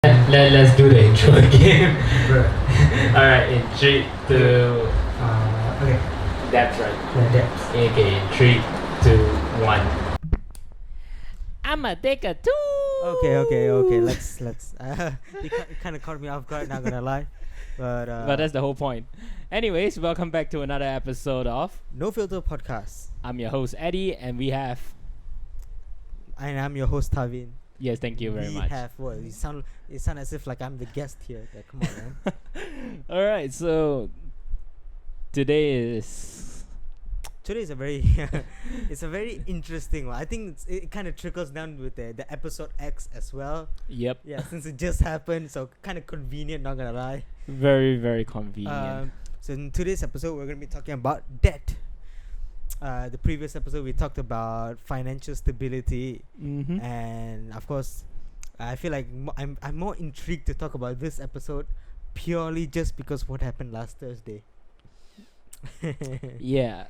Let's do the intro again. Bro. Alright, in 3, 2. Okay. That's right. Yeah, depths. Okay, in 3, 2, 1. I'ma take a two. Okay. Let's. You kind of caught me off guard. Not gonna lie, But that's the whole point. Anyways, welcome back to another episode of No Filter Podcast, I'm your host Eddie, and we have. and I'm your host Tavin. Yes, thank you very we much. have what? It sound as if like I'm the guest here. Like, come on, man. Alright, so today's Today is a very, it's a very interesting one. I think it kind of trickles down with the episode X as well. Yep. Yeah, since it just happened, so kind of convenient. Not gonna lie. Very, very convenient. So in today's episode, we're gonna be talking about debt. The previous episode we talked about financial stability, Mm-hmm. and of course, I feel like I'm more intrigued to talk about this episode purely just because what happened last Thursday. Yeah,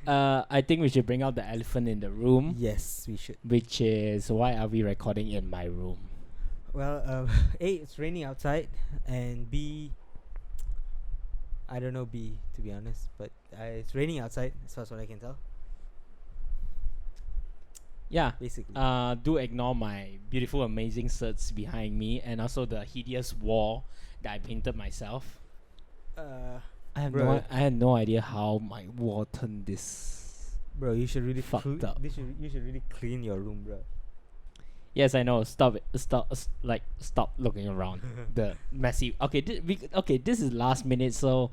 I think we should bring out the elephant in the room, Yes, we should. which is why are we recording in my room? Well, A, it's raining outside, and B, I don't know B to be honest, but it's raining outside. As far as what I can tell, Yeah. basically. Do ignore my beautiful, amazing shirts behind me, and also the hideous wall that I painted myself. Bro. I had no idea how my wall turned this. Bro, you should really Fucked up. You should really clean your room, bro. Yes, I know. Stop it. Stop looking around. The messy. Okay, this is last minute, so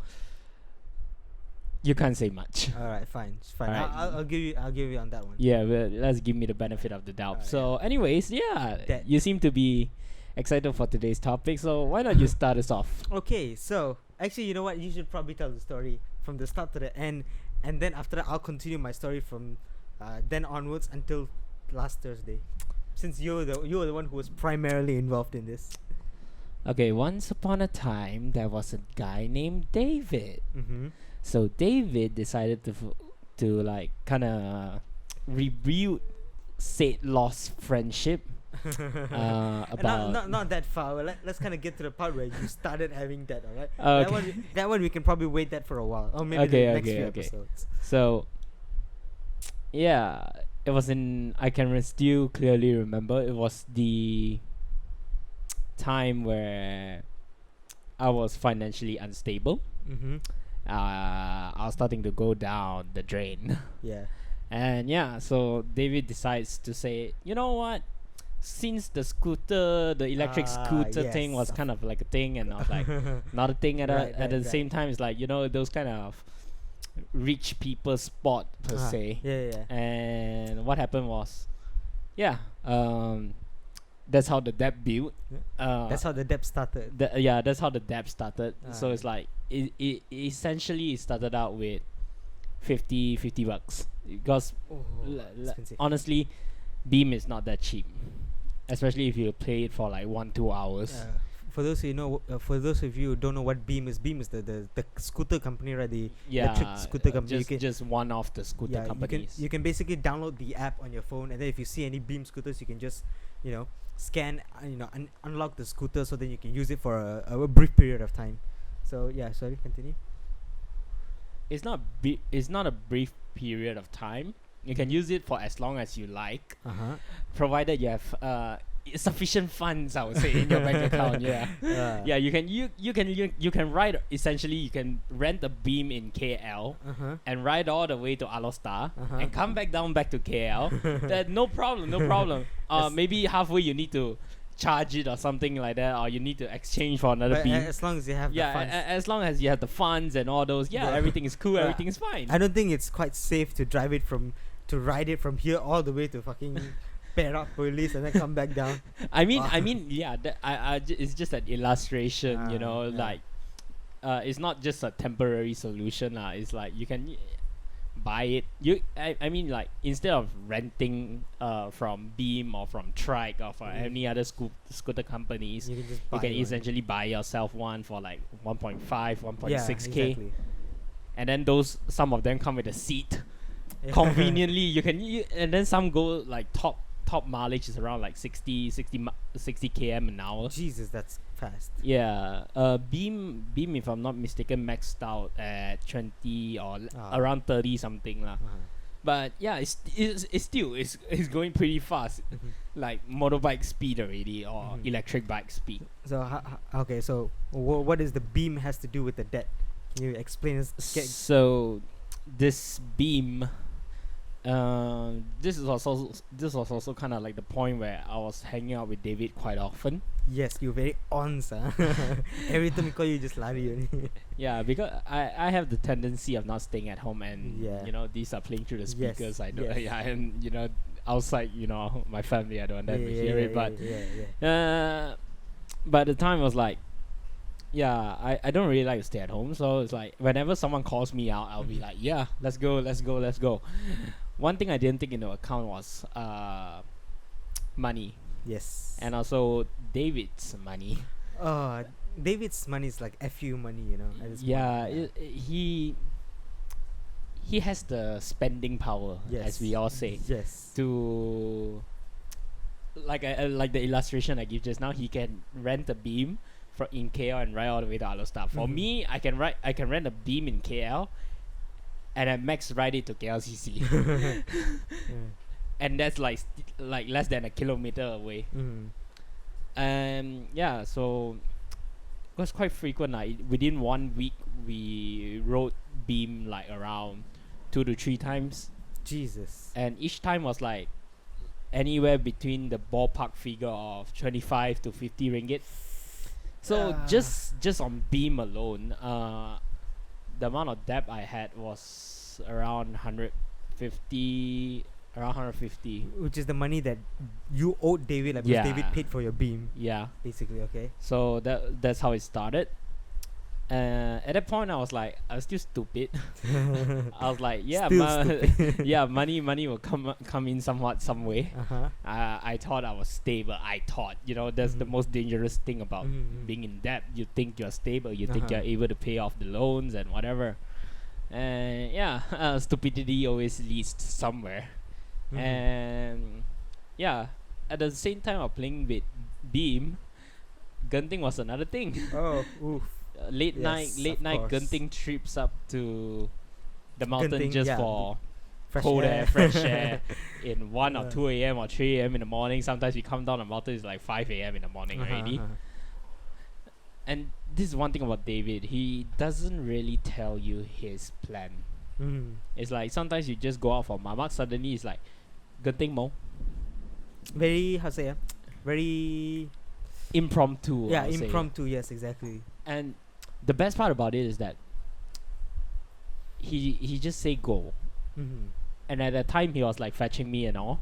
you can't say much. All right, fine, it's fine. Alright. I'll give you on that one. Yeah, well, let's give me the benefit of the doubt. So, anyways, yeah, That- you seem to be excited for today's topic. So why not you start us off? Okay, so actually, you know what? You should probably tell the story from the start to the end, and then after that, I'll continue my story from then onwards until last Thursday, since you were the one who was primarily involved in this. Okay, once upon a time, there was a guy named David. Mm-hmm. So David decided to like kind of rebuild said lost friendship. About Not that far. Well, let's kind of get to the part where you started having that. All right. Okay. That one we can probably wait that for a while, or maybe Okay, the next okay, few okay. episodes. So yeah, it was in I can still clearly remember it was the time where I was financially unstable. Mm-hmm. I was starting to go down the drain. Yeah. And yeah, so David decides to say, you know what? Since the electric scooter thing was yes. kind of like a thing, and I was like, not a thing at the same time, it's like, those kind of rich people sport per se. Yeah. And what happened was, yeah, that's how the debt built. That's how the debt started. That's how the debt started. So Ah. it's like it essentially started out with 50 bucks because Expensive. honestly, Beam is not that cheap, especially if you play it for like 1-2 hours. For those who know, for those of you who don't know what Beam is the scooter company, right? The electric scooter company. just one of the scooter companies. You can basically download the app on your phone, and then if you see any Beam scooters, you can just scan unlock the scooter, so then you can use it for a brief period of time. So yeah, sorry, continue. It's not a brief period of time. You can use it for as long as you like, provided you have sufficient funds, I would say, in your bank account. Yeah. Yeah, you can ride, essentially you can rent a Beam in KL and ride all the way to Alostar and come back to KL. That no problem. Maybe halfway you need to charge it or something like that, or you need to exchange for another But Beam. as long as you have the funds. As long as you have the funds and all those, Bro. everything is cool, everything is fine. I don't think it's quite safe to ride it from here all the way to fucking Perak Police and then come back down. I mean, yeah. It's just an illustration, Yeah. like, it's not just a temporary solution, It's like you can buy it. I mean, like, instead of renting, from Beam or from Trike or from any other scooter companies, You can just you buy can one. essentially buy yourself one for like 1.5, 1.6k, exactly. and then some of them come with a seat. Yeah. Conveniently, and then some go like top top mileage is around like 60 km an hour. Jesus, that's fast. Yeah. Beam, if I'm not mistaken, maxed out at 20 or around 30 something lah. But yeah, it's still it's going pretty fast, like motorbike speed already or electric bike speed. So okay, so what does the beam has to do with the debt? Can you explain us? So this beam, this was also kind of like the point where I was hanging out with David quite often. Yes, you're very on, sir. Every time we call you, just lari only. Yeah, because I have the tendency of not staying at home, and you know, these are playing through the speakers. Yes, I don't. yes. Yeah, and you know, outside, you know, my family, I don't want them to hear it. But by the time I was like, yeah, I don't really like to stay at home, so it's like whenever someone calls me out, I'll be like, yeah, let's go. One thing I didn't take into account was money. Yes. And also David's money. David's money is like FU money, you know. At this Yeah, he has the spending power, as we all say. Yes. To like the illustration I give just now, he can rent a beam in KL and ride all the way to Alostar. For me, I can rent a beam in KL, and at max ride it to KLCC. And that's like less than a kilometer away. And yeah, so it was quite frequent. Like within 1 week, we rode beam like around 2 to 3 times. Jesus. And each time was like anywhere between the ballpark figure of 25 to 50 ringgit. So just on beam alone, the amount of debt I had was around 150. Which is the money that you owed David, like because David paid for your beam. Yeah. Basically, okay. So that's how it started. At that point, I was still stupid. I was like, yeah, money will come in somewhat, some way. I thought I was stable. You know, that's the most dangerous thing about being in debt. You think you're stable. You think you're able to pay off the loans and whatever. And stupidity always leads to somewhere. And yeah, at the same time of playing with beam, gunting was another thing. Late night gunting trips up to the mountain gunting, just for fresh air in 1 or 2 a.m. or 3 a.m. in the morning. Sometimes we come down the mountain, it's like 5 a.m. in the morning already. And this is one thing about David, he doesn't really tell you his plan. It's like sometimes you just go out for mamak, suddenly it's like gunting mo. Very very impromptu. Yeah, impromptu, yes, exactly. And the best part about it is that he just say go. And at that time he was like fetching me and all.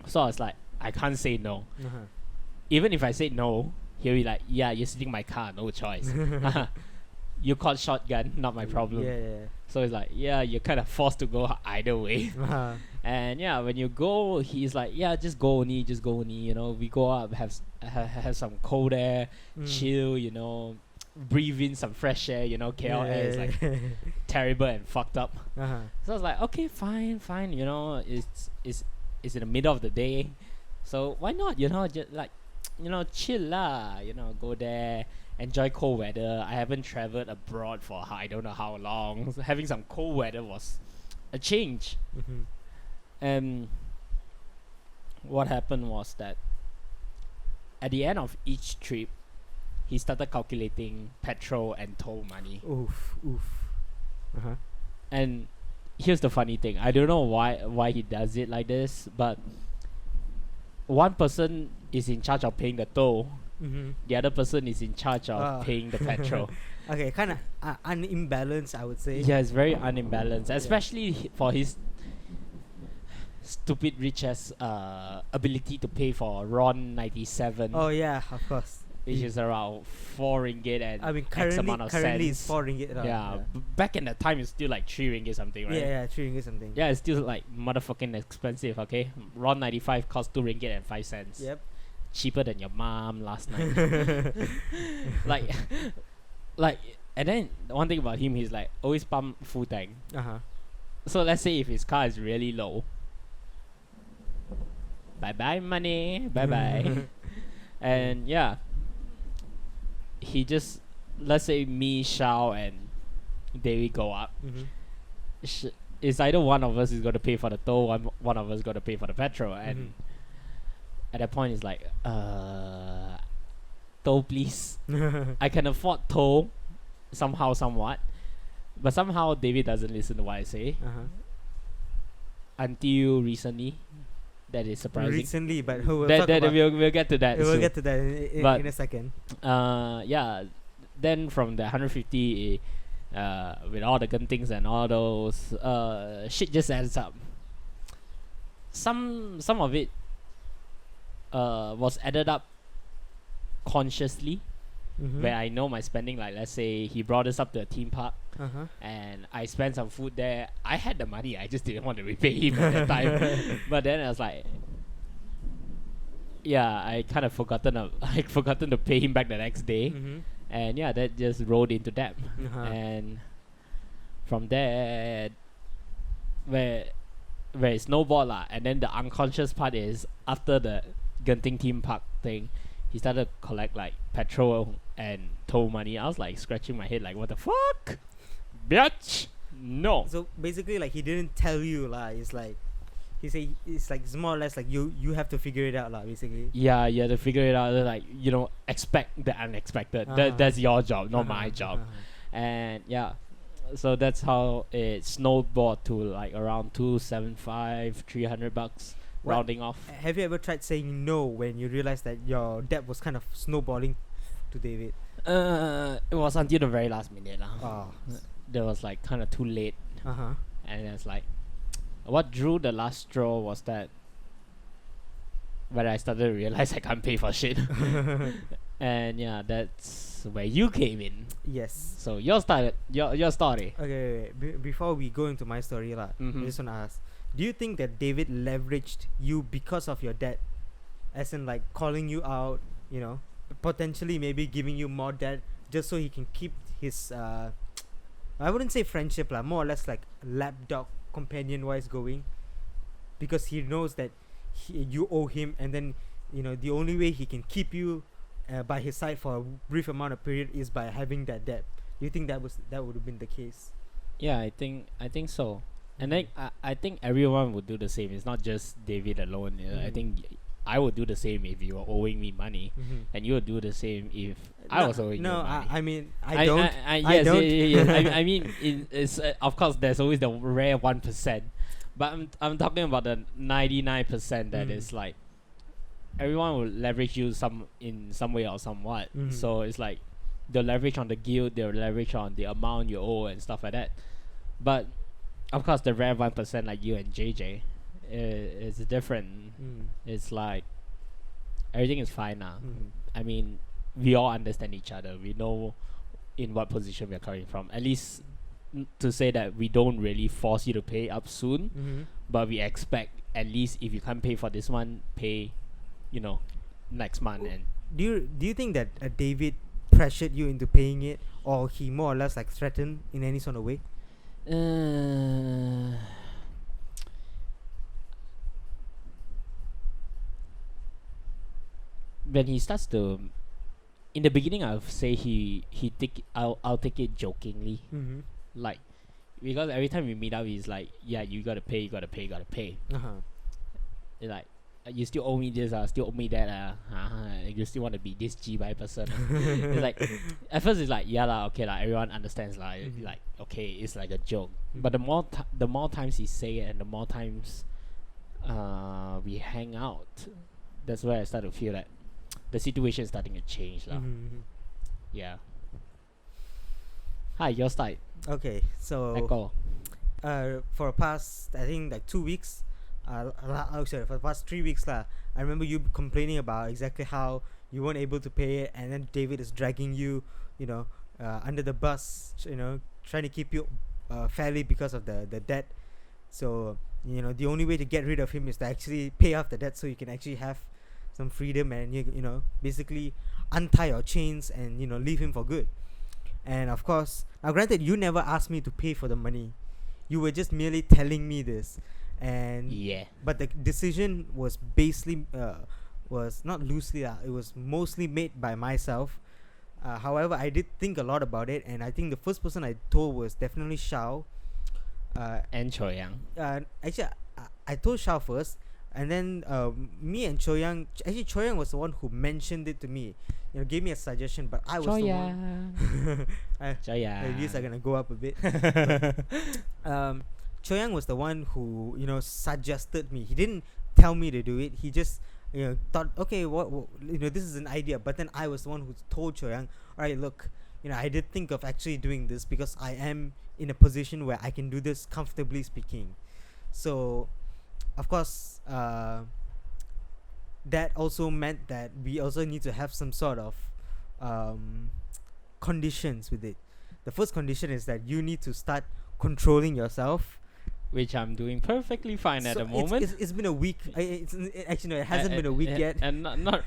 So I was like, I can't say no. Even if I say no, he'll be like, yeah, you're sitting in my car, no choice. You caught shotgun, not my problem. So it's like, yeah, you're kind of forced to go either way. And yeah, when you go, he's like, yeah, just go only, you know. We go up, have some cold air, chill, you know, breathe in some fresh air, you know. KL air is like terrible and fucked up. So I was like, okay, fine, you know, it's in the middle of the day, so why not, you know, just like, you know, chill lah, you know, go there, enjoy cold weather. I haven't traveled abroad for I don't know how long. So having some cold weather was a change. And what happened was that at the end of each trip, he started calculating petrol and toll money. And here's the funny thing. I don't know why he does it like this, but one person is in charge of paying the toll. The other person is in charge of paying the petrol. Okay, kind of unimbalanced, I would say. Yeah, it's very unimbalanced, especially for his stupid rich ass ability to pay for RON 97. Oh yeah, of course. Which is around 4 ringgit and I mean, X amount of currently cents. it's 4 ringgit. Yeah, back in the time it's still like 3 ringgit something, right? Yeah, 3 ringgit something. Yeah, it's still like motherfucking expensive. Okay, RON 95 costs 2 ringgit and 5 cents. Yep. Cheaper than your mom last night. like, and then one thing about him, he's like always pump full tank. So let's say if his car is really low, bye bye money, bye bye. And yeah, he just, let's say me, Shao, and David go up. It's either one of us is going to pay for the toll, one of us is going to pay for the petrol. And at that point, it's like, toll, please. I can afford toll somehow, somewhat. But somehow, David doesn't listen to what I say. Until recently. That is surprising. Recently, but we'll get to that. We'll get to that in a second. Yeah. Then from the 150, with all the gun things and all those, shit just adds up. Some of it was added up consciously, where I know my spending. Like, let's say he brought us up to a theme park, and I spent some food there. I had the money, I just didn't want to repay him at that time. But then I was like, yeah, I kind of forgotten to pay him back the next day. And yeah, that just rolled into debt. And from there, where it snowballed lah. And then the unconscious part is, after the Genting theme park thing, he started to collect like petrol and toll money. I was like scratching my head like, what the fuck, bitch? No. So basically, like, he didn't tell you lah. It's like he say it's like, it's more or less like you have to figure it out lah. Basically. Yeah, you have to figure it out. Like, expect the unexpected. That's your job, not my job. And yeah, so that's how it snowballed to like around $275, $300, rounding off. Have you ever tried saying no when you realized that your debt was kind of snowballing to David? It was until the very last minute lah. That was like kind of too late. And it's like, what drew the last straw was that when I started to realize I can't pay for shit. And yeah, that's where you came in. Yes. So your story. Okay, before we go into my story lah, I just want to ask, do you think that David leveraged you because of your debt? As in, like, calling you out, potentially maybe giving you more debt just so he can keep his I wouldn't say friendship lah, more or less like lapdog companion wise going, because he knows that you owe him, and then the only way he can keep you by his side for a brief amount of period is by having that debt. Do you think that would have been the case? Yeah, I think so. And then I think everyone would do the same. It's not just David alone. I think I would do the same if you were owing me money, and you would do the same if I was owing you money. I mean, I don't. I mean, it's of course there's always the rare 1%, but I'm talking about the 99% that is like, everyone will leverage you in some way or somewhat. So it's like they'll leverage on the guilt, they'll leverage on the amount you owe and stuff like that. But of course, the rare 1% like you and JJ, is different. It's like everything is fine now. I mean, we all understand each other. We know in what position we're coming from. At least to say that we don't really force you to pay up soon, but we expect at least if you can't pay for this one, pay, next month. And do you think that David pressured you into paying it, or he more or less like threatened in any sort of way? When he starts to, in the beginning, I'll say I'll take it jokingly, like, because every time we meet up, he's like, yeah, you gotta pay. It's like, you still owe me this, still owe me that, you still want to be this G-by person. It's like, at first it's like, yeah lah, okay lah, everyone understands lah, like, okay, it's like a joke. But the more times he say it, and the more times we hang out, that's where I start to feel that the situation is starting to change lah. Yeah. Hi, your side. Okay, so Echo. For the past, I think, like 2 weeks, sorry, for the past 3 weeks lah, I remember you complaining about exactly how you weren't able to pay it, and then David is dragging you, under the bus, trying to keep you fairly because of the debt. So the only way to get rid of him is to actually pay off the debt, so you can actually have some freedom and basically untie your chains and leave him for good. And of course, now granted, you never asked me to pay for the money. You were just merely telling me this. and Yeah. but the decision was basically was not loosely it was mostly made by myself. However, I did think a lot about it, and I think the first person I told was definitely Shao. And Choyang. Actually, I told Shao first, and then me and Choyang. Actually, Choyang was the one who mentioned it to me. Gave me a suggestion, but I was the one. Choyang. Reviews are gonna go up a bit. Choyang was the one who suggested me. He didn't tell me to do it. He just thought, okay, what this is an idea. But then I was the one who told Choyang, all right, look, I did think of actually doing this because I am in a position where I can do this comfortably speaking. So, of course, that also meant that we also need to have some sort of conditions with it. The first condition is that you need to start controlling yourself, which I'm doing perfectly fine at the moment. It's been a week. Actually, no, it hasn't been a week yet. And not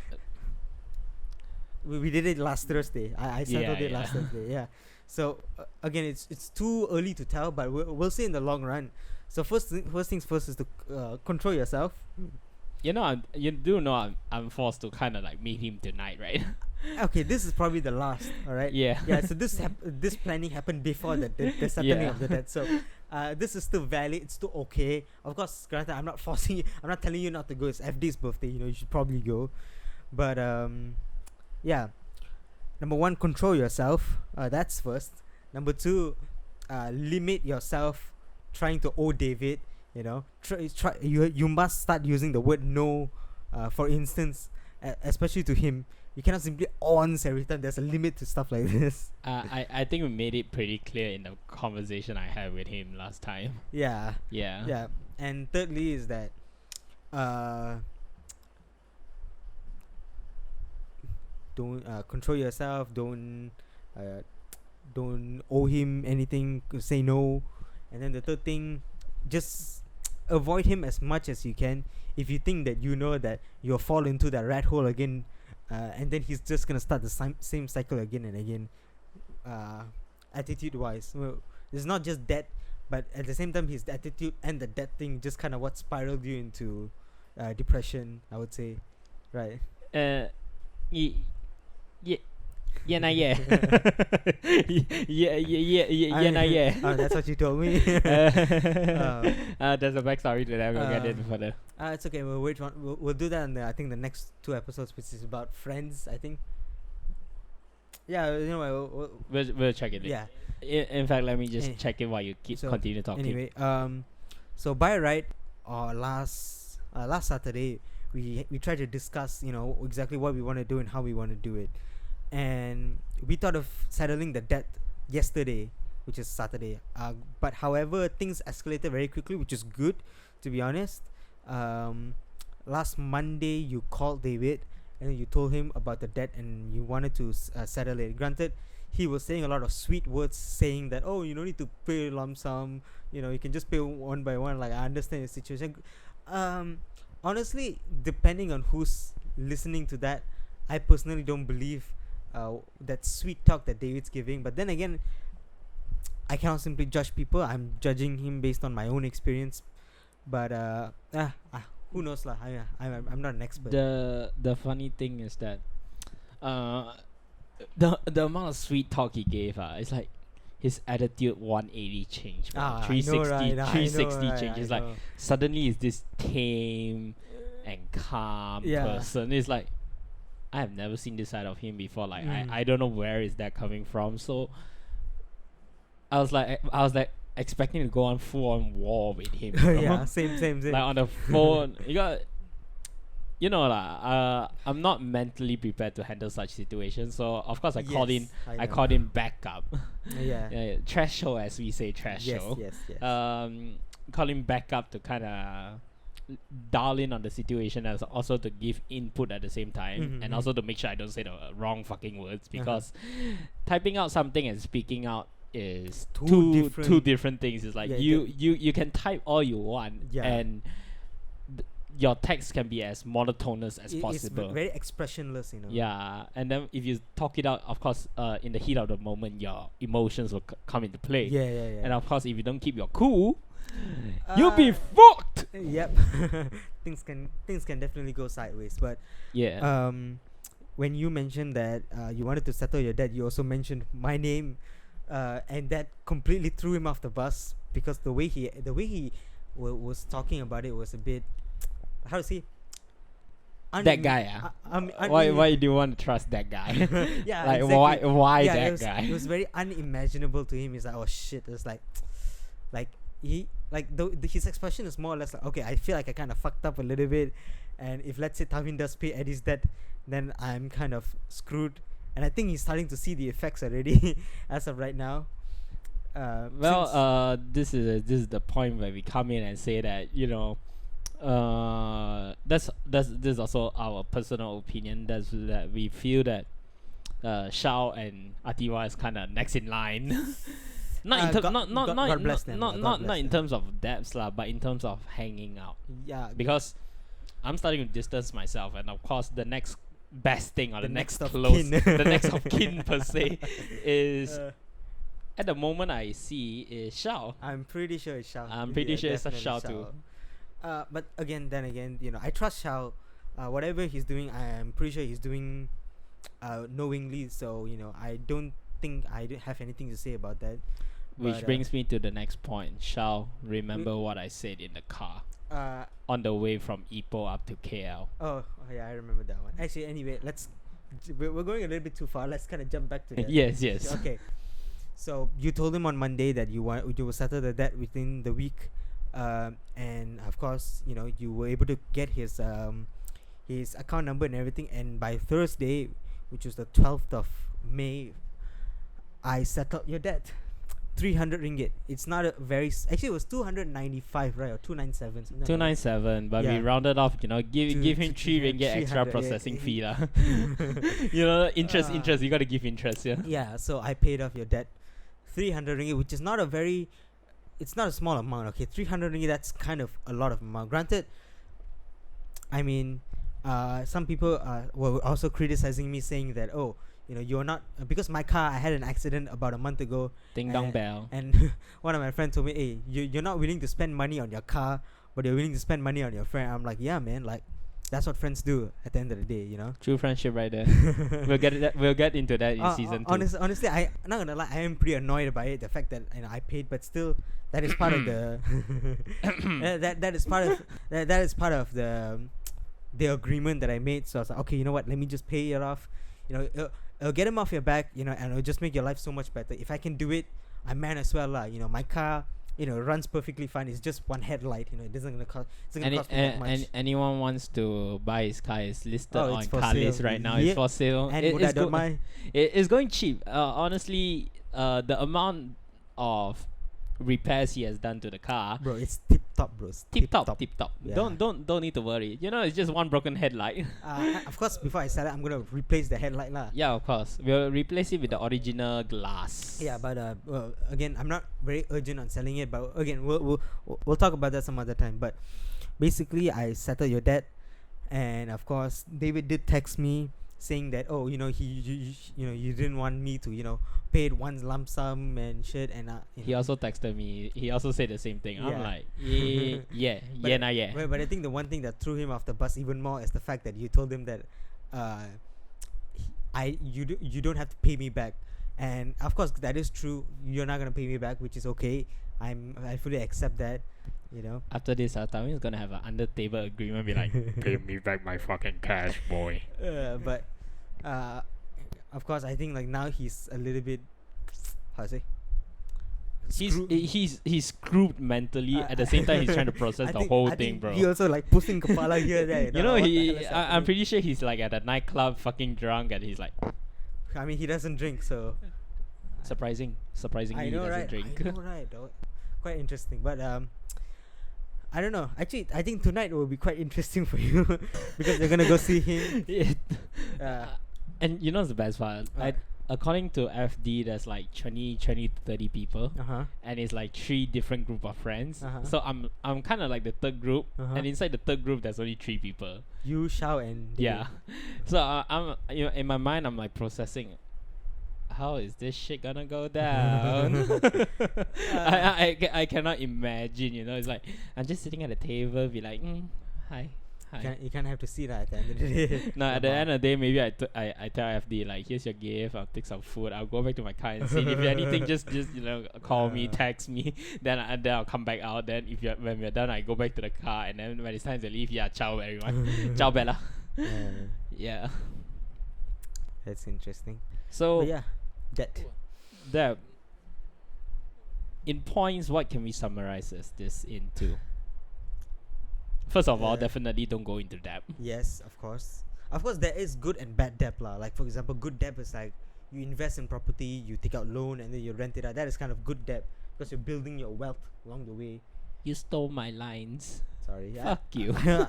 we did it last Thursday. I settled it last Thursday. Yeah. So again, it's too early to tell, but we'll see in the long run. So first things first is to control yourself. You do know I'm forced to kind of like meet him tonight, right? Okay, this is probably the last. All right. Yeah. Yeah. So this planning happened before the settling of the debt. So this is still valid. It's still okay. Of course, granted, I'm not forcing you. I'm not telling you not to go. It's FD's birthday. You should probably go. But yeah. Number one, control yourself. That's first. Number two, limit yourself trying to owe David. You must start using the word no. For instance, especially to him, you cannot simply ons every time. There's a limit to stuff like this. I think we made it pretty clear in the conversation I had with him last time. Yeah. Yeah. Yeah. And thirdly is that don't control yourself. Don't owe him anything. Say no. And then the third thing, just avoid him as much as you can. If you think that that you'll fall into that rat hole again, and then he's just gonna start the same cycle again and again. Attitude wise, well, it's not just that, but at the same time, his attitude and the debt thing just kind of what spiraled you into depression, I would say, right? Yeah. Yeah. That's what you told me. There's a backstory to that. We'll get it further. It's okay. We'll do that in I think the next 2 episodes, which is about friends. I think. Yeah, we'll check it. Yeah. In fact, let me just check it while you continue talking. Anyway, so by right, last Saturday, we tried to discuss, exactly what we want to do and how we want to do it. And we thought of settling the debt yesterday, which is Saturday. But however, things escalated very quickly, which is good, to be honest. Last Monday, you called David and you told him about the debt and you wanted to settle it. Granted, he was saying a lot of sweet words, saying that, you don't need to pay lump sum. You can just pay one by one. Like, I understand the situation. Honestly, depending on who's listening to that, I personally don't believe that sweet talk that David's giving. But then again, I cannot simply judge people. I'm judging him based on my own experience. But who knows lah? I'm not an expert. The funny thing is that the amount of sweet talk he gave, it's like his attitude 180 change, 360 change. It's like suddenly is this tame and calm person. It's like I have never seen this side of him before. Like I don't know where is that coming from. So I was like expecting to go on full on war with him. Yeah, same. Like on the phone, I'm not mentally prepared to handle such situations. So of course I called in backup. Yeah, trash show as we say, show. Yes. Call him backup to kind of dial in on the situation, as also to give input at the same time, and also to make sure I don't say the wrong fucking words, because typing out something and speaking out is two different things. It's like you can type all you want, and your text can be as monotonous as possible. It's very expressionless, Yeah, and then if you talk it out, of course, in the heat of the moment, your emotions will come into play. Yeah. And of course, if you don't keep your cool, you'll be fucked. Yep. things can definitely go sideways. But Yeah. when you mentioned that you wanted to settle your debt, you also mentioned my name, and that completely threw him off the bus because the way he was talking about it was a bit, how to say, That guy, why do you want to trust that guy? yeah, like exactly. why Yeah, that guy? it was very unimaginable to him. He's like, oh shit. It was like he like his expression is more or less like, okay, I feel like I kind of fucked up a little bit, and if let's say Tavin does pay Eddie's debt, then I'm kind of screwed. And I think he's starting to see the effects already as of right now. This is the point where we come in and say that, you know, that's this is also our personal opinion. That's that we feel that Shao and Atiwa is kind of next in line. Not in terms of depths lah, but in terms of hanging out. Yeah, Because I'm starting to distance myself, and of course the next best thing or the next of close, kin. the next of kin per se, is at the moment I see is Shao. I'm pretty sure it's Shao. I'm pretty sure it's a definitely Shao too. But then again, you know, I trust Shao. Whatever he's doing, I'm pretty sure he's doing knowingly. So, you know, I don't think I have anything to say about that. Which brings me to the next point. Shao, remember what I said in the car on the way from Ipoh up to KL. Oh yeah, I remember that one. Actually, anyway, we're going a little bit too far. Let's kind of jump back to that. Yes. Okay. So you told him on Monday that you will settle the debt within the week, and of course, you know, you were able to get his account number and everything. And by Thursday, which was the 12th of May, I settled your debt. 300 ringgit. It's not a very actually it was 295, right, or 297. 297, but we rounded off. You know, give him 3 ringgit extra processing fee lah. You know, interest. You gotta give interest, yeah. Yeah. So I paid off your debt, 300 ringgit, which is not a very, it's not a small amount. Okay, 300 ringgit. That's kind of a lot of amount. Granted, I mean, some people were also criticizing me, saying that, oh, you know, you're not, because my car, I had an accident about a month ago. Ding dong bell. And one of my friends told me, hey, you're not willing to spend money on your car, but you're willing to spend money on your friend. I'm like, yeah, man, like, that's what friends do at the end of the day, you know. True friendship right there. We'll get into that in season 2. Honestly, I'm not gonna lie, I am pretty annoyed by it, the fact that, you know, I paid, but still, that is part of the that is part of the agreement that I made. So I was like, okay, you know what, let me just pay it off. You know, it'll get him off your back, you know, and it'll just make your life so much better. If I can do it, I might as well lah. You know, my car, you know, runs perfectly fine. It's just one headlight. You know, it doesn't gonna cost me that much. And anyone wants to buy his car, is listed on car list right now. Yep. It's for sale. It's going cheap. Honestly, the amount of repairs he has done to the car, bro, it's tip top, bro. Tip top. Yeah. Don't need to worry. You know, it's just one broken headlight. Of course, before I sell it, I'm gonna replace the headlight lah. Yeah, of course. We'll replace it with the original glass. Yeah, but again, I'm not very urgent on selling it. But again, we'll talk about that some other time. But basically, I settled your debt, and of course, David did text me saying that, oh, you know, you didn't want me to, you know, pay it one lump sum and shit. And he also texted me. He also said the same thing. Yeah. I'm like, yeah. But I think the one thing that threw him off the bus even more is the fact that you told him that you don't have to pay me back. And of course that is true. You're not gonna pay me back, which is okay. I fully accept that. You know, after this, Tawin is gonna have an under table agreement, be like, pay me back my fucking cash, boy. But of course, I think like now he's a little bit, how to say, he's screwed mentally. At the same time, he's trying to process the whole thing, bro. He also like pushing kepala here there. You know, I'm pretty sure he's like at a nightclub, fucking drunk, and he's like, I mean, he doesn't drink, so surprisingly, he doesn't drink. I know, right? Quite interesting, but I don't know. Actually, I think tonight will be quite interesting for you because you're gonna go see him. And you know the best part? According to FD, there's like 20 to 30 people, and it's like 3 different group of friends. So I'm kind of like the third group, and inside the third group there's only 3 people. You, Shao, and David. Yeah. So I'm, you know, in my mind I'm like processing, how is this shit gonna go down? I cannot imagine, you know. It's like I'm just sitting at the table, be like, hi. You can't have to see that at the end of the day. No, at the end of the day, maybe I tell FD like, here's your gift. I'll take some food. I'll go back to my car and see if anything. Just you know, call me, text me. Then I'll come back out. Then when we're done, I go back to the car. And then when it's time to leave, ciao everyone, ciao Bella. Yeah. That's interesting. So but yeah, that. In points, what can we summarize this into? First of all, definitely don't go into debt. Yes, of course. Of course, there is good and bad debt lah. Like for example, good debt is like you invest in property, you take out loan, and then you rent it out. That is kind of good debt because you're building your wealth along the way. You stole my lines. Sorry. Fuck you. I'm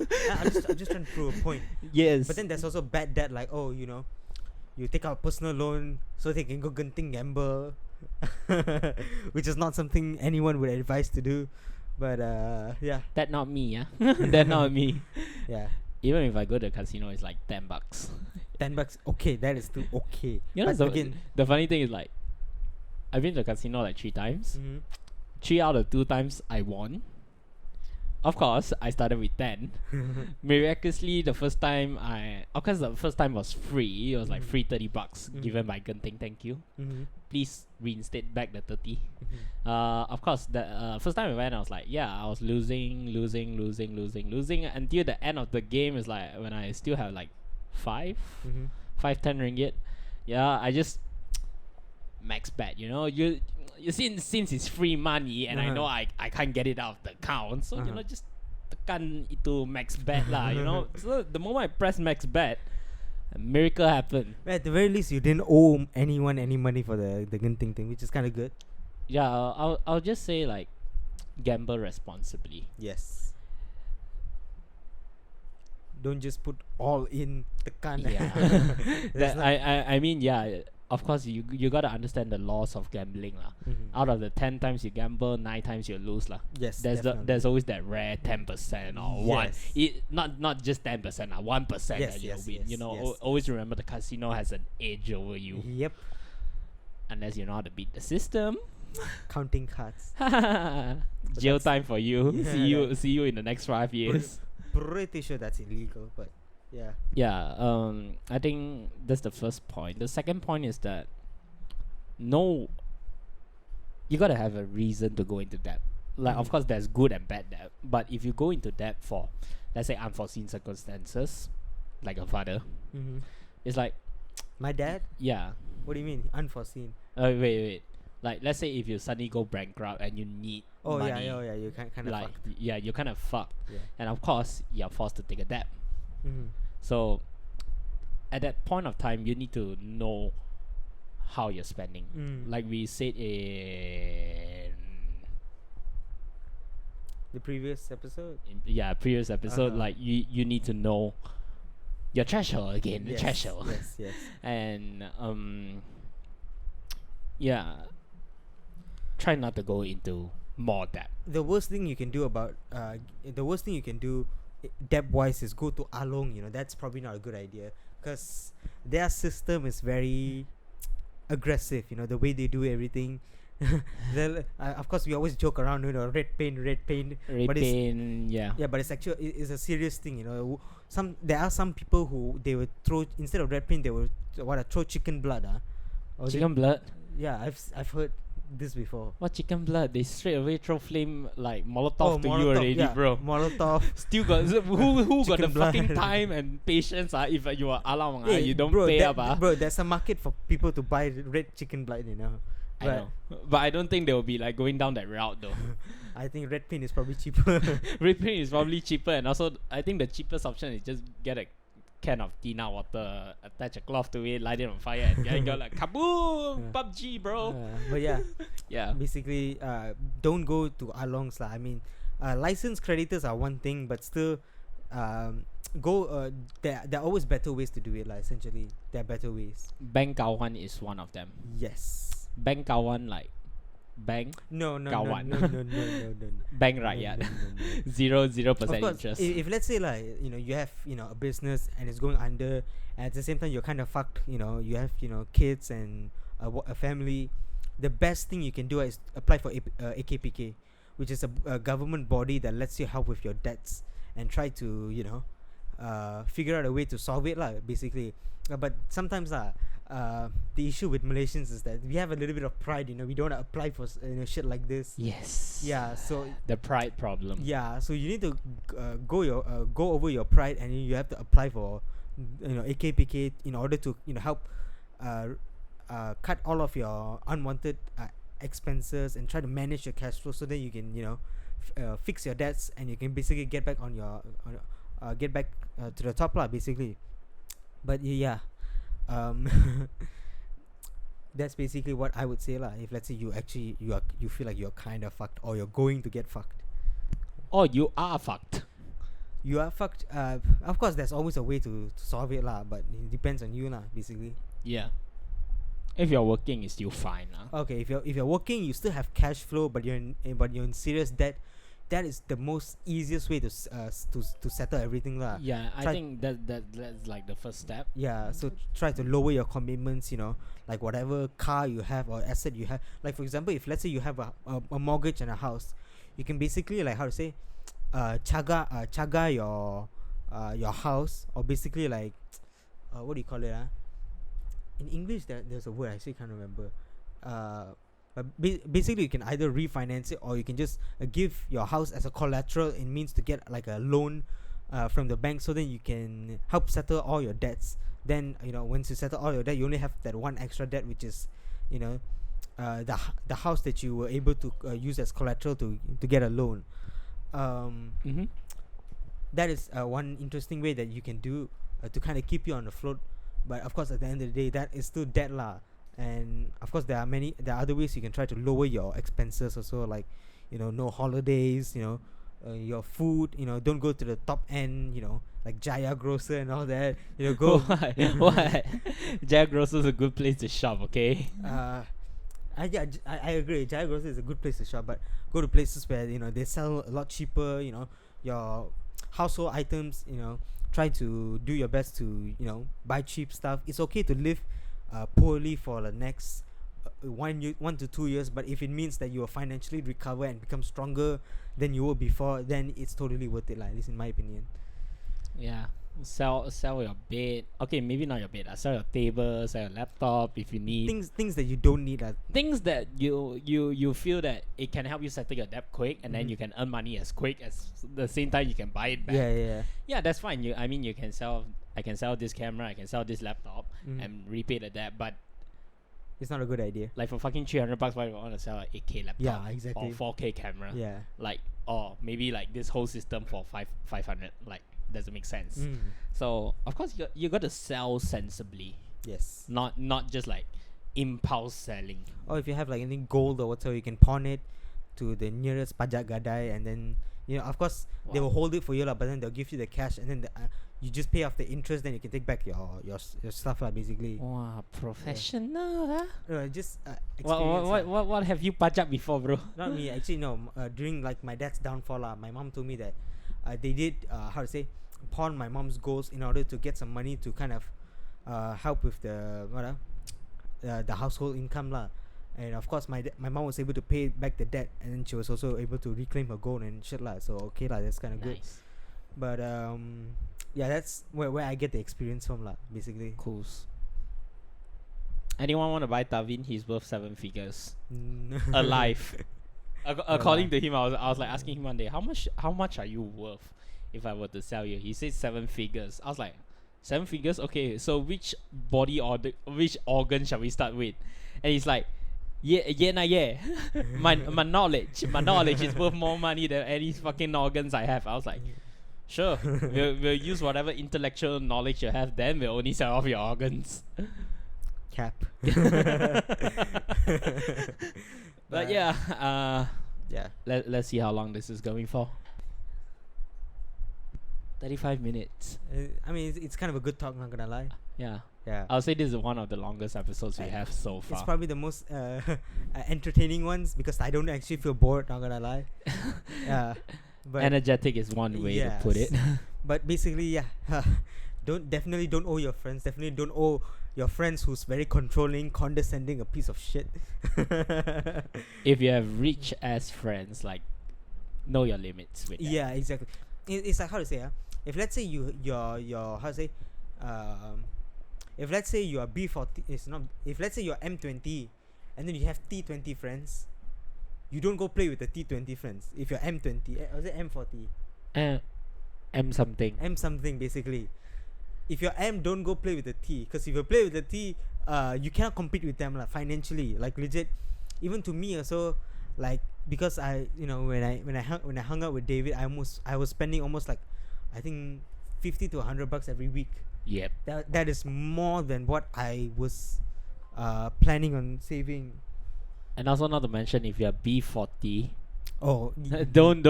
just trying to prove a point. Yes. But then there's also bad debt, like you take out personal loan so they can go genting gamble, which is not something anyone would advise to do. But yeah. That not me, yeah. That not me. Yeah. Even if I go to the casino, it's like $10. $10. Okay, that is still okay. You know, but again, the funny thing is like, I've been to the casino like 3 times. 3 out of 2 times I won. Of course, I started with 10. Miraculously, the first time of course, the first time was free. It was like free $30 given by Genting. Thank you. Please reinstate back the 30. Of course, the first time I went, I was like, I was losing until the end of the game. Is like when I still have like 10 ringgit. Yeah, I just max bet. You know, you since it's free money and I know I can't get it out of the account, so you know, just tekan itu max bet lah. You know, so the moment I press max bet, a miracle happened. At the very least, you didn't owe anyone any money for the Genting thing, which is kind of good. Yeah, I'll just say like, gamble responsibly. Yes. Don't just put all in tekan. Yeah. I mean, yeah. Of course, you gotta understand the laws of gambling lah. Out of the 10 times you gamble, 9 times you lose lah. Yes, there's always that rare 10% or one. Not just 10%, 1% that you'll win. You know, always remember the casino has an edge over you. Yep. Unless you know how to beat the system. Counting cards. Jail time for you. Yeah, see you in the next 5 years. Pretty sure that's illegal, but. Yeah. I think that's the first point. The second point is that you gotta have a reason to go into debt. Like, of course, there's good and bad debt, but if you go into debt for, let's say, unforeseen circumstances, like a father, it's like my dad. Yeah. What do you mean unforeseen? Wait. Like, let's say if you suddenly go bankrupt and you need money. Yeah. You kind of like, fucked. Yeah, you're kind of fucked. Yeah. And of course, you're forced to take a debt. So at that point of time, you need to know how you're spending. Like we said in the previous episode. Previous episode. Like you need to know your threshold again. The threshold. Yes. And try not to go into more debt. The worst thing you can do debt-wise is go to Along. You know, that's probably not a good idea because their system is very aggressive. You know, the way they do everything. Of course, we always joke around, you know, red paint. But it's actually it's a serious thing. You know, there are some people who they would throw, instead of red paint, they would throw chicken blood. Chicken blood. Yeah, I've heard this before. What chicken blood? They straight away throw flame like Molotov to you already, bro. Molotov. Still got who got the blood. fucking time and patience? If you are alarm, you don't bro, pay up. Bro, there's a market for people to buy red chicken blood. You know. I know, but I don't think they will be like going down that route though. I think red paint is probably cheaper. Red paint is probably cheaper, and also I think the cheapest option is just get a can of Tina water, attach a cloth to it, light it on fire, and go like kaboom, PUBG, bro. But basically, don't go to Alongs lah. I mean, licensed creditors are one thing, but still, go. There are always better ways to do it lah. Essentially, there are better ways. Bank Kawan is one of them. Yes. Bank Kawan, like bank. No. Bank rakyat. 0% interest. If let's say like you have a business and it's going under, and at the same time you're kind of fucked. You have kids and a family, the best thing you can do is apply for AKPK, which is a government body that lets you help with your debts and try to figure out a way to solve it lah, basically. But sometimes the issue with Malaysians is that we have a little bit of pride. We don't want to apply for shit like this. Yes. Yeah. So the pride problem. yeah. So you need to go over your pride, and you have to apply for AKPK in order to help cut all of your unwanted expenses and try to manage your cash flow, so that you can fix your debts, and you can basically get back on your get back to the top lah, basically. But yeah, that's basically what I would say lah. If let's say you feel like you're kind of fucked, or you're going to get fucked. Oh, you are fucked. You are fucked. Of course, there's always a way to solve it lah, but it depends on you lah, basically. Yeah. If you're working, it's still fine lah. Okay, if you're working, you still have cash flow, but you're in serious debt. That is the most easiest way to settle everything lah. Yeah, I think that's like the first step. Yeah, so try to lower your commitments. Like whatever car you have or asset you have. Like for example, if let's say you have a mortgage and a house, you can basically, like, how to say, chaga your house, or basically like what do you call it? In English, there's a word I still can't remember. But basically, you can either refinance it, or you can just give your house as a collateral. It means to get like a loan from the bank, so then you can help settle all your debts. Then once you settle all your debt, you only have that one extra debt, which is the house that you were able to use as collateral to get a loan. That is one interesting way that you can do to kind of keep you on the float. But of course, at the end of the day, that is still debt lah. And of course, there are other ways you can try to lower your expenses also, like no holidays, your food, don't go to the top end, like Jaya Grocer and all that. Go. Why? Jaya Grocer is a good place to shop. Okay. I agree. Jaya Grocer is a good place to shop, but go to places where they sell a lot cheaper. Your household items. Try to do your best to buy cheap stuff. It's okay to live poorly for the next 1 to 2 years, but if it means that you will financially recover and become stronger than you were before, then it's totally worth it, at least in my opinion. Yeah. Sell your bed. Okay, maybe not your bed. Sell your table, sell your laptop if you need things that you don't need. Things that you feel that it can help you settle your debt quick, and then you can earn money as quick as the same time you can buy it back. Yeah, that's fine. You can sell. I can sell this camera, I can sell this laptop and repay the debt, but it's not a good idea. Like for fucking $300, why do you want to sell an 8K laptop? Yeah, exactly. Or 4K camera? Yeah. Like, or maybe like this whole system for 500. Like, doesn't make sense. So of course you got to sell sensibly. Yes. Not just like impulse selling. Or if you have like any gold or whatever, you can pawn it to the nearest pajak gadai, and then of course they will hold it for you lah, but then they'll give you the cash, and then you just pay off the interest, then you can take back your stuff lah, basically. Wow, professional, huh? Just what have you pajak before, bro? Not me, actually. No. During like my dad's downfall lah, my mom told me that they did pawn my mom's golds in order to get some money to kind of help with the household income lah. And of course, my mom was able to pay back the debt, and then she was also able to reclaim her gold and shit lah. So okay lah, that's kind of good. But yeah, that's where I get the experience from lah, basically. Cool. Anyone want to buy Tavin? He's worth 7 figures. Alive. According to him, I was like asking him one day, how much are you worth if I were to sell you? He said 7 figures. I was like, 7 figures? Okay, so which organ shall we start with? And he's like, yeah. my knowledge is worth more money than any fucking organs I have. I was like, sure, we'll use whatever intellectual knowledge you have, then we'll only sell off your organs. Cap. But yeah, let's see how long this is going for. 35 minutes. I mean, it's kind of a good talk, not gonna lie. Yeah. Yeah. I'll say this is one of the longest episodes we have so far. It's probably the most entertaining ones, because I don't actually feel bored, not gonna lie. But energetic is one way to put it. But basically, don't owe your friends. Definitely don't owe your friends who's very controlling, condescending, a piece of shit. If you have rich ass friends, like, know your limits with that. Yeah, exactly. It's like, how to say, if let's say you're how to say, if let's say you are B40, it's not. If let's say you're M20, and then you have T20 friends, you don't go play with the T20 friends. If you're M20, or is it M40? M something Basically. If you're M, don't go play with the T, because if you play with the T, you cannot compete with them like financially, like legit. Even to me also, like, because I, when I hung out with David, I was spending almost like, I think, $50 to $100 every week. Yep. That is more than what I was planning on saving. And also not to mention, if you're B40, Oh, don't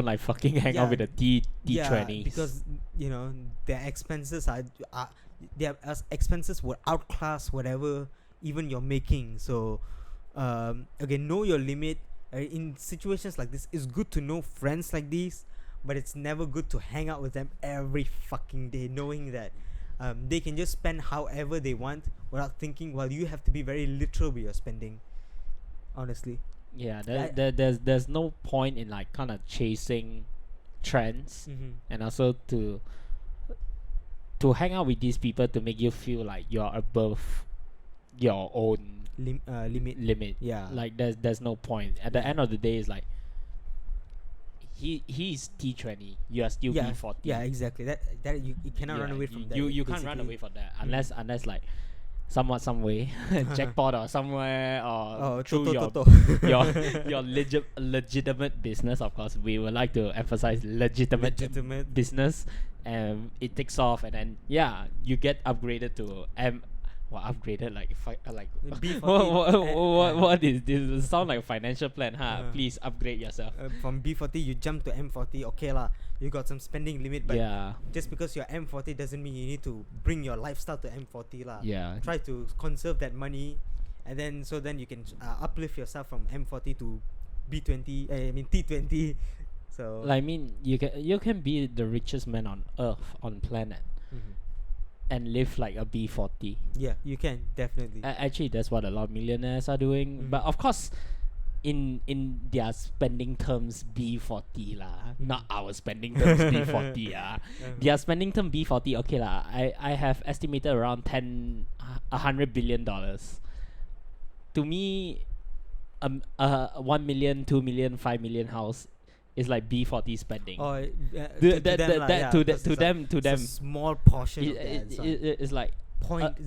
like fucking hang out with the T20s. Yeah, because their expenses their expenses will outclass whatever even you're making. So again, know your limit. In situations like this, it's good to know friends like these, but it's never good to hang out with them every fucking day, knowing that they can just spend however they want without thinking. While you have to be very literal with your spending. Honestly. Yeah, there's no point in like kind of chasing trends, and also to hang out with these people to make you feel like you're above your own limit. Yeah, like there's no point. At the end of the day, it's like he's T20, you are still B40. Yeah, exactly. That you cannot run away from that. You can't run away from that unless like some way jackpot or somewhere, or through your legitimate business. Of course, we would like to emphasize legitimate business, and it takes off, and then you get upgraded to upgraded like B40. What is this? It sound like a financial plan, please upgrade yourself. From B40 you jump to M40. Okay lah, you got some spending limit, but just because you're M40 doesn't mean you need to bring your lifestyle to M40 lah. Try to conserve that money, and then you can uplift yourself from M40 to B20. T20. So like, you can be the richest man on earth, on planet, and live like a B40. Yeah, you can definitely. Actually, that's what a lot of millionaires are doing. But of course, in their spending terms, B40 lah, not our spending terms B40 Their spending term B40. Okay lah. I have estimated around $100 billion. To me, 1 million, 2 million, 5 million house is like B40 spending. To them, a small portion of that. It's like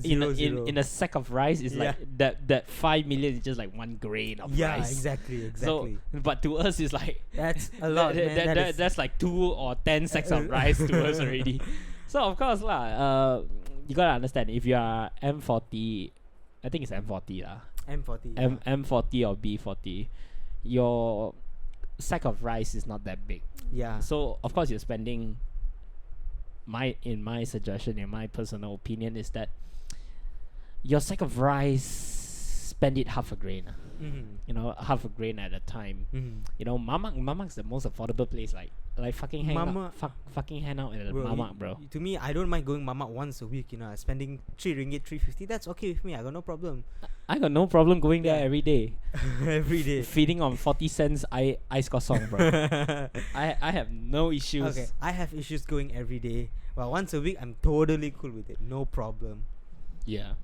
in a sack of rice. It's like that 5 million is just like 1 grain of rice. Yeah, exactly. So, but to us, it's like that's a lot. That's like 2 or 10 sacks of rice to us already. So of course lah, you gotta understand, if you are M40, I think it's M40 lah. M40. M40 or B40, your sack of rice is not that big. Yeah. So of course you're spending. In my suggestion, in my personal opinion, is that your sack of rice, spend it half a grain. Half a grain at a time. Mamak's the most affordable place. Like fucking hang out at the Mamak, bro. To me, I don't mind going Mamak once a week. Spending 3 ringgit, 350. That's okay with me. I got no problem. I got no problem going there every day. Every day. Feeding on 40 cents ice kosong, bro. I have no issues. Okay, I have issues going every day. But once a week, I'm totally cool with it. No problem. Yeah.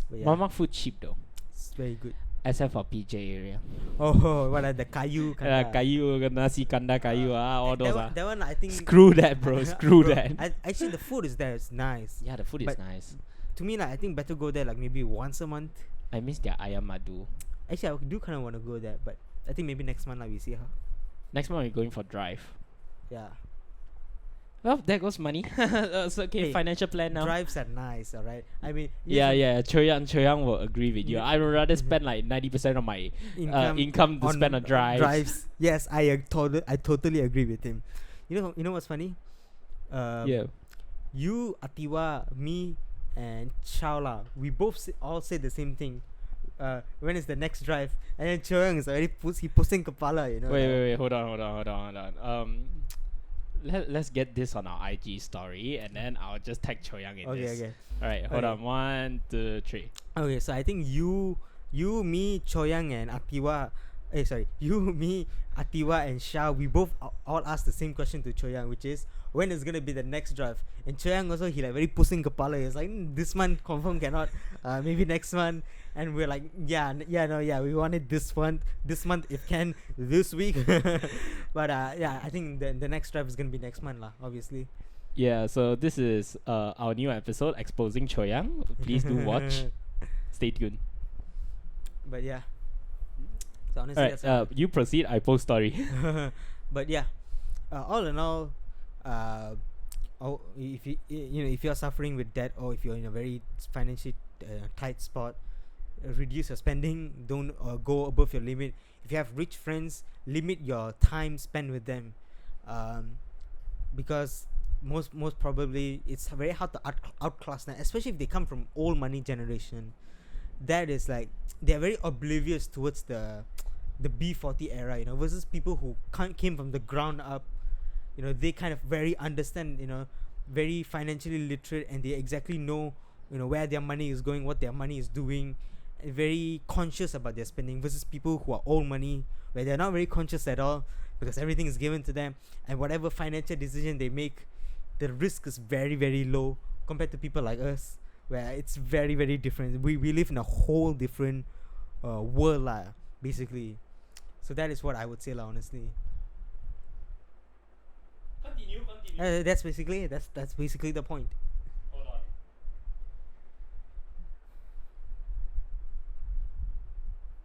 Mamak food cheap though. It's very good. Except for PJ area. Oh, what are the kayu? Kayu, nasi kanda kayu, all those. That one, I think. Screw that, bro. Screw that. Actually, the food is there. It's nice. Yeah, the food is nice. To me, I think better go there like maybe once a month. I miss their ayam madu. Actually, I do kind of want to go there, but I think maybe next month we see how. Next month we're going for drive. Yeah. Well, there goes money. So, okay, financial plan now. Drives are nice, alright. I mean, Choyang will agree with you. I would rather spend like 90% of my income to spend on drives. Yes, I totally agree with him. You know what's funny? You, Atiwa, me, and Chaula, we both all say the same thing. When is the next drive? And then Choyang is already posting kepala. Wait, hold on. let's get this on our IG story, and then I'll just tag Choyang in this. Okay. All right, hold on. 1, 2, 3. Okay, so I think you, me, Choyang, and Atiwa. You, me, Atiwa, and Shah. We both all asked the same question to Choyang, which is when is gonna be the next draft. And Choyang also, he like very pusing kepala. He's like, this month confirm cannot. Maybe next month. And we're like, we want it this month if can this week. But I think the next draft is gonna be next month lah, obviously. Yeah, so this is our new episode exposing Choyang. Please do watch. Stay tuned. But yeah. So honestly, alright, you proceed. I post story. But yeah, all in all, if if you're suffering with debt, or if you're in a very financially tight spot, reduce your spending. Don't go above your limit. If you have rich friends, limit your time spent with them, because most probably it's very hard to outclass them, especially if they come from old money generation. That is like they're very oblivious towards the B40 era, versus people who came from the ground up. They kind of very understand, very financially literate, and they exactly know, where their money is going, what their money is doing, and very conscious about their spending, versus people who are old money, where they're not very conscious at all, because everything is given to them, and whatever financial decision they make, the risk is very, very low compared to people like us, where it's very, very different. We live in a whole different world basically. So that is what I would say honestly. Continue. That's basically the point. Hold on.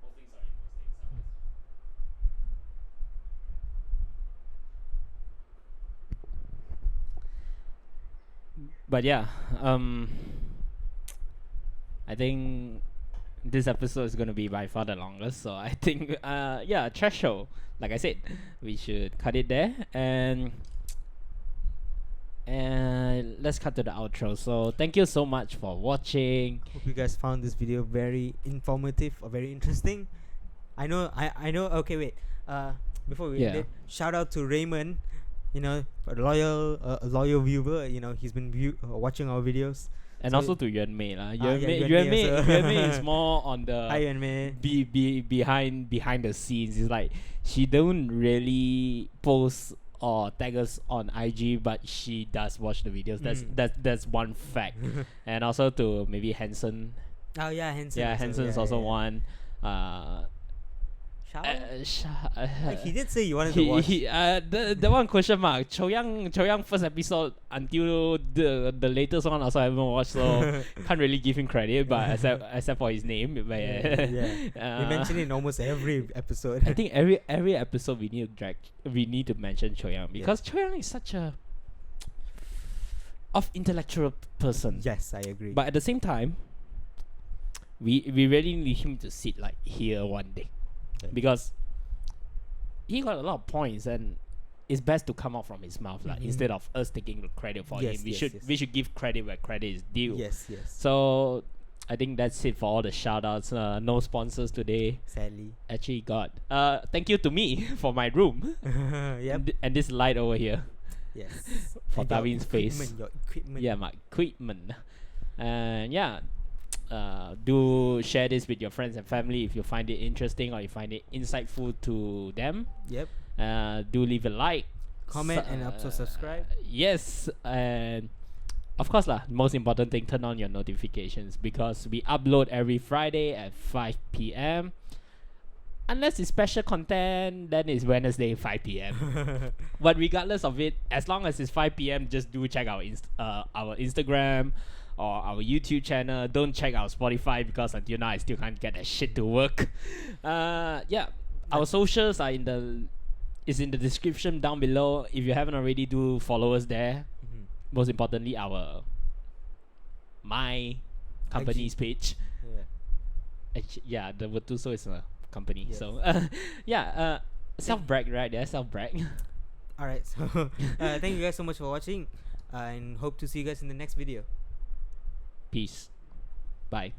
Posting. But yeah, I think this episode is gonna be by far the longest. So I think, trash show. Like I said, we should cut it there, and let's cut to the outro. So thank you so much for watching. Hope you guys found this video very informative or very interesting. I know. Okay, wait. Before we end it, shout out to Raymond. A loyal viewer. He's been watching our videos. And so also to Yuan Mei lah. Yuan Mei is more on the Hi, Yuan Mei. behind the scenes. It's like she don't really post or tag us on IG, but she does watch the videos. That's one fact. And also to maybe Hanson. Oh yeah, Hanson. Yeah, Hanson's also one. He did say you wanted to watch. The one question mark. Choyang first episode until the latest one also I haven't watched, so can't really give him credit. But except for his name, but we mention it in almost every episode. I think every episode we need to mention Choyang, because Choyang is such a intellectual person. Yes, I agree. But at the same time, we really need him to sit like here one day. Because he got a lot of points, and it's best to come out from his mouth instead of us taking the credit for him. We should give credit where credit is due. Yes. So I think that's it for all the shout outs. No sponsors today, sadly. Actually got thank you to me for my room. Yep. And this light over here. Yes. For Tavin's face. Your equipment. Yeah, my equipment. And do share this with your friends and family if you find it interesting or you find it insightful to them. Yep. Do leave a like, comment, and also subscribe. Yes, and of course most important thing, turn on your notifications, because we upload every Friday at 5 p.m. Unless it's special content, then it's Wednesday 5 p.m. But regardless of it, as long as it's 5 p.m, just do check our Instagram or our YouTube channel. Don't check our Spotify, because until now I still can't get that shit to work. Our socials are in the description down below. If you haven't already, do follow us there. Most importantly, my company's page. The Vertuso is a company. Yes. So self-brag, right? Yeah, self-brag. Alright, so thank you guys so much for watching, and hope to see you guys in the next video. Peace. Bye.